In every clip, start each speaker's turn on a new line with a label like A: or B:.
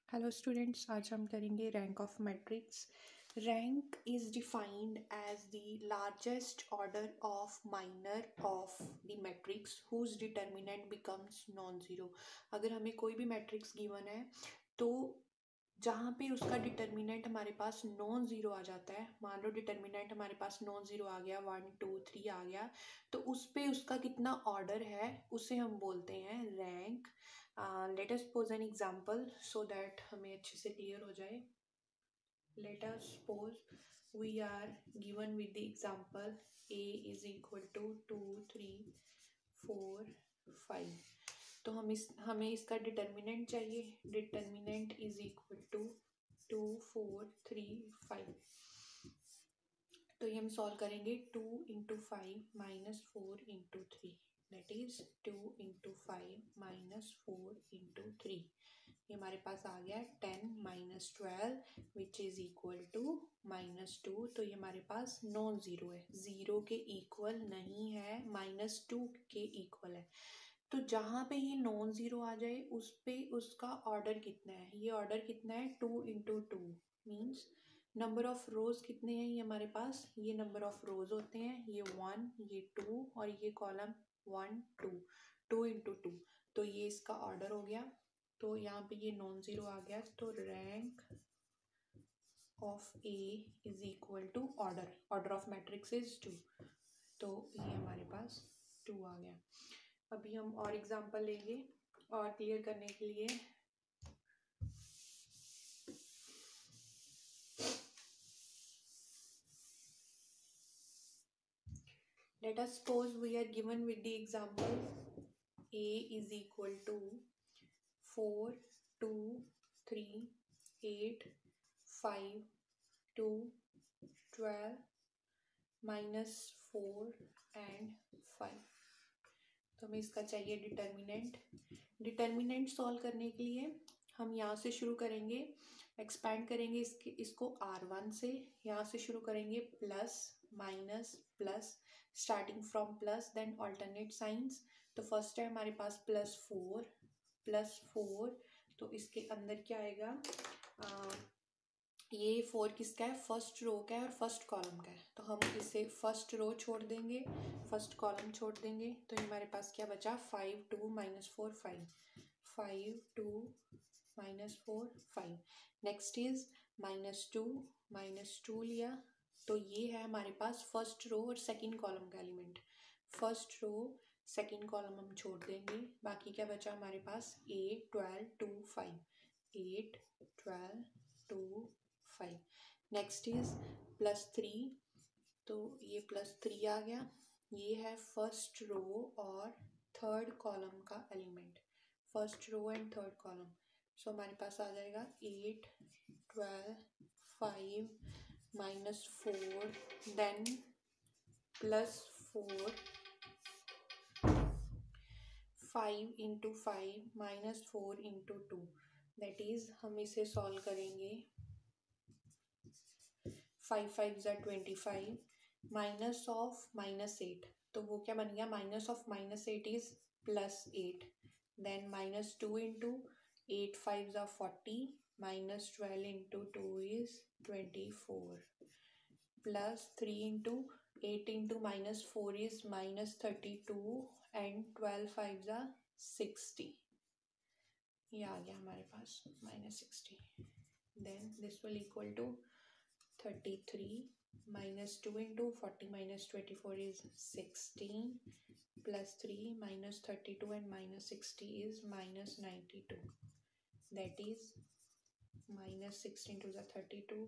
A: Hello students, आज हम करेंगे rank of matrix. Rank is defined as the largest order of minor of the matrix whose determinant becomes non zero. अगर हमें कोई भी matrix given है तो जहाँ पे उसका डिटर्मिनेंट हमारे पास नॉन ज़ीरो आ जाता है, मान लो डिटर्मिनेंट हमारे पास नॉन ज़ीरो आ गया, 1 2 3 आ गया, तो उस पे उसका कितना ऑर्डर है उसे हम बोलते हैं rank. Let us pose an example so that हमें अच्छे से क्लियर हो जाए। Let us pose we are given with the example a is equal to 2 3 4 5। तो हमें इसका डिटर्मिनेंट चाहिए। Determinant is equal to 2 4 3 5। तो ये हम सॉल्व करेंगे 2 into 5 minus 4 into 3, that is 2 into 5 minus 4 into 3। ये हमारे पास आ गया 10 minus 12 which is equal to -2। तो ये हमारे पास नॉन ज़ीरो है, ज़ीरो के इक्वल नहीं है, -2 के इक्वल है। तो जहाँ पे ये नॉन ज़ीरो आ जाए उस पे उसका ऑर्डर कितना है, ये ऑर्डर कितना है 2 इंटू 2 मीन्स नंबर ऑफ रोज कितने हैं ये हमारे पास, ये नंबर ऑफ रोज होते हैं, ये 1 ये 2 और ये कॉलम 1 2 2 इंटू 2। तो ये इसका ऑर्डर हो गया। तो यहाँ पे ये नॉन ज़ीरो आ गया, तो rank of A is equal to order of matrix is 2। तो ये हमारे पास 2 आ गया। अभी हम और एग्जांपल लेंगे और क्लियर करने के लिए। Let us suppose we are given with the example a is equal to 4 2 3 8 5 2 12 minus 4 and 5। तो हमें इसका चाहिए डिटर्मिनेंट। डिटर्मिनेंट सॉल्व करने के लिए हम यहाँ से शुरू करेंगे, एक्सपैंड करेंगे इसको R1 से, यहाँ से शुरू करेंगे plus minus plus, starting from plus then alternate signs. तो फर्स्ट है हमारे पास +4, तो इसके अंदर क्या आएगा, ये 4 किसका है, फर्स्ट रो का है और फर्स्ट कॉलम का है। तो हम इसे फर्स्ट रो छोड़ देंगे, फर्स्ट कॉलम छोड़ देंगे। तो हमारे पास क्या बचा, 5 2 -4 5 5 2 -4 5। नेक्स्ट इज -2 लिया। तो ये है हमारे पास फर्स्ट रो और सेकंड कॉलम का element. First row second column हम छोड़ देंगे, बाकी क्या बचा हमारे पास 8 12 2 5 8 12 2 5। नेक्स्ट इज +3, तो ये +3 आ गया। ये है फर्स्ट रो और थर्ड कॉलम का element, first row and third column. So हमारे पास आ जाएगा 8 12 5 -4 then +4 5 into 5 -4 into 2, that is हम इसे सॉल्व करेंगे। 5 5 ज़ा 25 माइनस ऑफ -8, तो वो क्या बन गया, minus of -8 is +8 then -2 into 8 5 ज़ा 40 -12 into 2 is 24 +3 into 8 into -4 is -32 and 12 5 ज़ा 60। ये आ गया हमारे पास -60। Then this will equal to 33 -2 into 40 - 24 is 16 +3 -32 and -60 is -92, that is -16 to the 32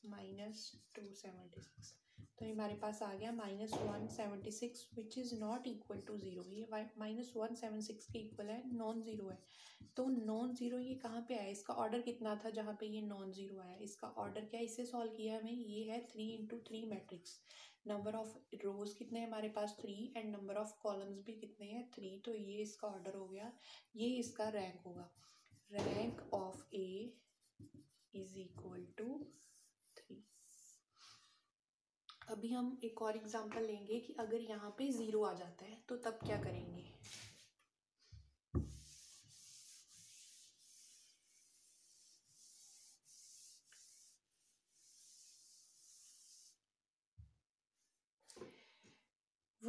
A: -276। तो हमारे पास आ गया -176 which is not equal to zero. ये -176 के इक्वल है, नॉन ज़ीरो है। तो नॉन ज़ीरो ये कहाँ पे आया, इसका ऑर्डर कितना था जहाँ पे ये नॉन ज़ीरो आया, इसका ऑर्डर क्या, इसे सॉल्व किया हमें, ये है 3 इंटू 3 मैट्रिक्स। नंबर ऑफ रोज कितने हैं हमारे पास 3 एंड नंबर ऑफ कॉलम्स भी कितने हैं 3। तो ये इसका ऑर्डर हो गया, ये इसका रैंक होगा। Rank of A is equal to 3। अभी हम एक और एग्जांपल लेंगे कि अगर यहाँ पे 0 आ जाता है तो तब क्या करेंगे।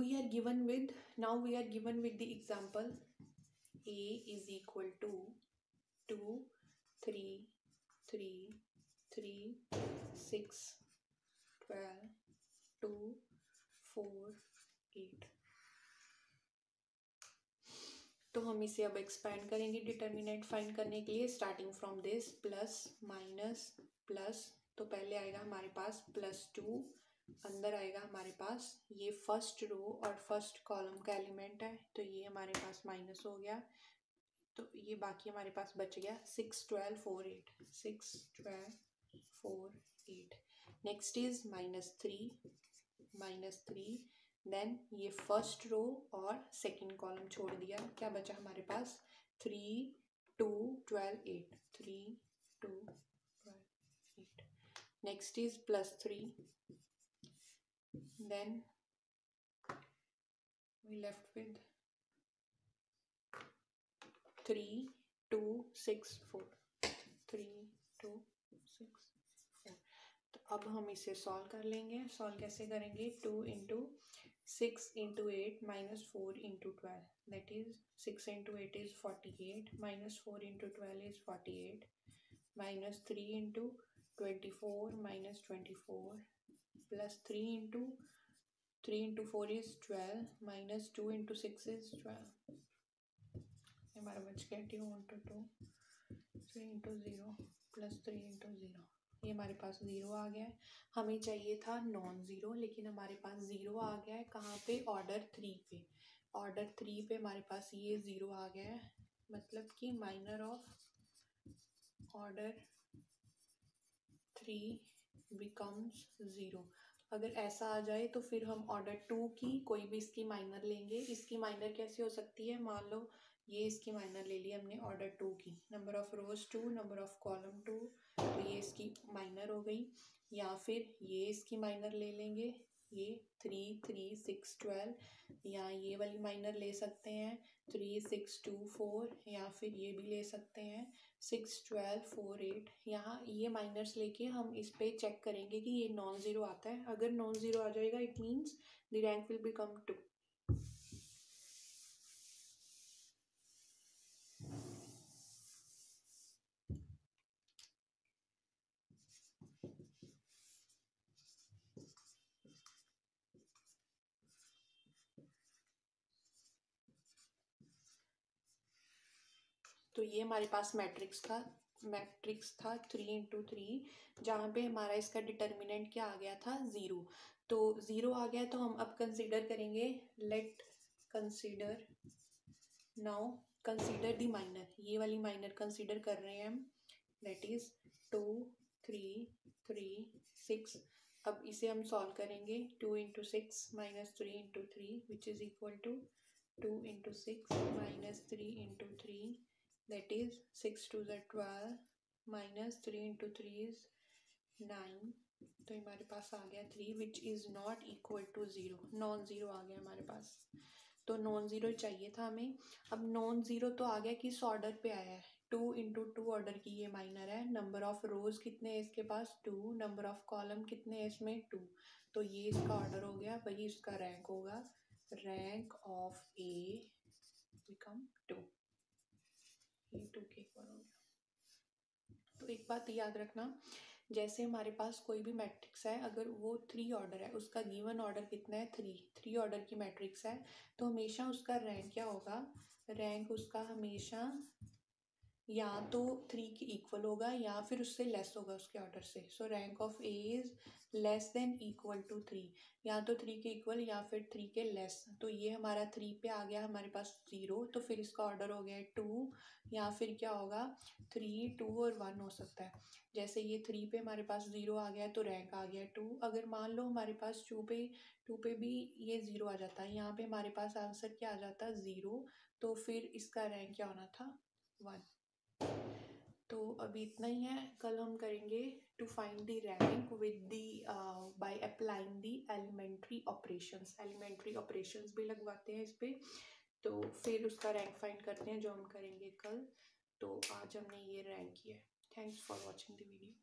A: we are given with the example A is equal to 2, 3, 3, 3, 6, 12, 2, 4, 8। तो हम इसे अब एक्सपैंड करेंगे डिटर्मिनेंट फाइंड करने के लिए, starting from this plus minus plus. तो पहले आएगा हमारे पास +2, अंदर आएगा हमारे पास ये फर्स्ट रो और फर्स्ट कॉलम का एलिमेंट है, तो ये हमारे पास माइनस हो गया, तो ये बाकी हमारे पास बच गया 6, 12, 4, 8, 6, 12, 4, 8। नेक्स्ट इज -3, देन ये फर्स्ट रो और सेकंड कॉलम छोड़ दिया, क्या बचा हमारे पास 3, 2, 12, 8, 3, 2, 12, 8। Next is +3, then we left with 3, 2, 6, 4, 3, 2, 6, 4। तो अब हम इसे सॉल्व कर लेंगे। सॉल्व कैसे करेंगे? 2 into 6 into 8 -4 into 12, that is 6 into 8 is 48, -4 into 12 is 48, -3 into 24 -24, +3 into 3 into 4 is 12, -2 into 6 is 12। हमारा बच गया 2 into 2, 3 into 0 +3 into 0। ये हमारे पास 0 आ गया है। हमें चाहिए था नॉन ज़ीरो, लेकिन हमारे पास 0 आ गया है। कहाँ पे? ऑर्डर 3 पे। ऑर्डर 3 पे हमारे पास ये 0 आ गया है, मतलब कि माइनर ऑफ ऑर्डर 3 बिकम्स 0। अगर ऐसा आ जाए तो फिर हम ऑर्डर 2 की कोई भी इसकी माइनर लेंगे। इसकी माइनर कैसे हो सकती है? मान लो ये इसकी माइनर ले ली हमने ऑर्डर 2 की, number of rose 2, number of column 2, तो ये इसकी माइनर हो गई। या फिर ये इसकी माइनर ले लेंगे, ये 3, 3, 6, 12, या ये वाली माइनर ले सकते हैं 3, 6, 2, 4, या फिर ये भी ले सकते हैं 6, 12, 4, 8। यहाँ ये माइनर्स लेके हम इस पे चेक करेंगे कि ये नॉन ज़ीरो आता है। अगर नॉन ज़ीरो आ जाएगा it means the rank will become 2। तो ये हमारे पास मैट्रिक्स था 3 into 3, जहाँ पे हमारा इसका डिटर्मिनेंट क्या आ गया था? 0। तो 0 आ गया, तो हम अब कंसीडर करेंगे, late consider now consider the minor. ये वाली माइनर कंसीडर कर रहे हैं हम, दैट इज 2, 3, 3, 6। अब इसे हम सॉल्व करेंगे। 2 into 6 -3 into 3 which is equal to 2 into 6 -3 into 3, that is 6 2 is 12, -3 into 3 is 9। तो हमारे पास आ गया 3 which is not equal to 0, non zero आ गया हमारे पास। तो नॉन ज़ीरो चाहिए था हमें। अब नॉन ज़ीरो तो आ गया, किस ऑर्डर पे आया है? 2 into 2 ऑर्डर की ये माइनर है। नंबर ऑफ रोज कितने हैं इसके पास? 2। नंबर ऑफ कॉलम कितने हैं इसमें? 2। तो ये इसका ऑर्डर हो गया, वही इसका रैंक होगा। रैंक ऑफ ए बिकम 2, ये 2 के इक्वल हो गया। तो एक बात याद रखना, जैसे हमारे पास कोई भी मैट्रिक्स है, अगर वो 3 ऑर्डर है, उसका गिवन ऑर्डर कितना है? 3 ऑर्डर की मैट्रिक्स है, तो हमेशा उसका रैंक क्या होगा? रैंक उसका हमेशा या तो 3 के इक्वल होगा या फिर उससे लेस होगा उसके ऑर्डर से। So rank of A is less than equal to 3, या तो 3 के इक्वल या फिर 3 के लेस। तो ये हमारा 3 पे आ गया हमारे पास 0, तो फिर इसका ऑर्डर हो गया 2, या फिर क्या होगा 3, 2 और 1 हो सकता है। जैसे ये 3 पे हमारे पास 0 आ गया तो रैंक आ गया 2। अगर मान लो हमारे पास 2 पे भी ये 0 आ जाता है, यहाँ पे हमारे पास आंसर क्या आ जाता? 0। तो फिर इसका रैंक क्या होना था? 1। तो अभी इतना ही है। कल हम करेंगे to find the rank with the by applying the elementary operations भी लगवाते हैं इस पे, तो फिर उसका रैंक फाइंड करते हैं, जो हम करेंगे कल। तो आज हमने ये रैंक किया है। Thanks for watching the video.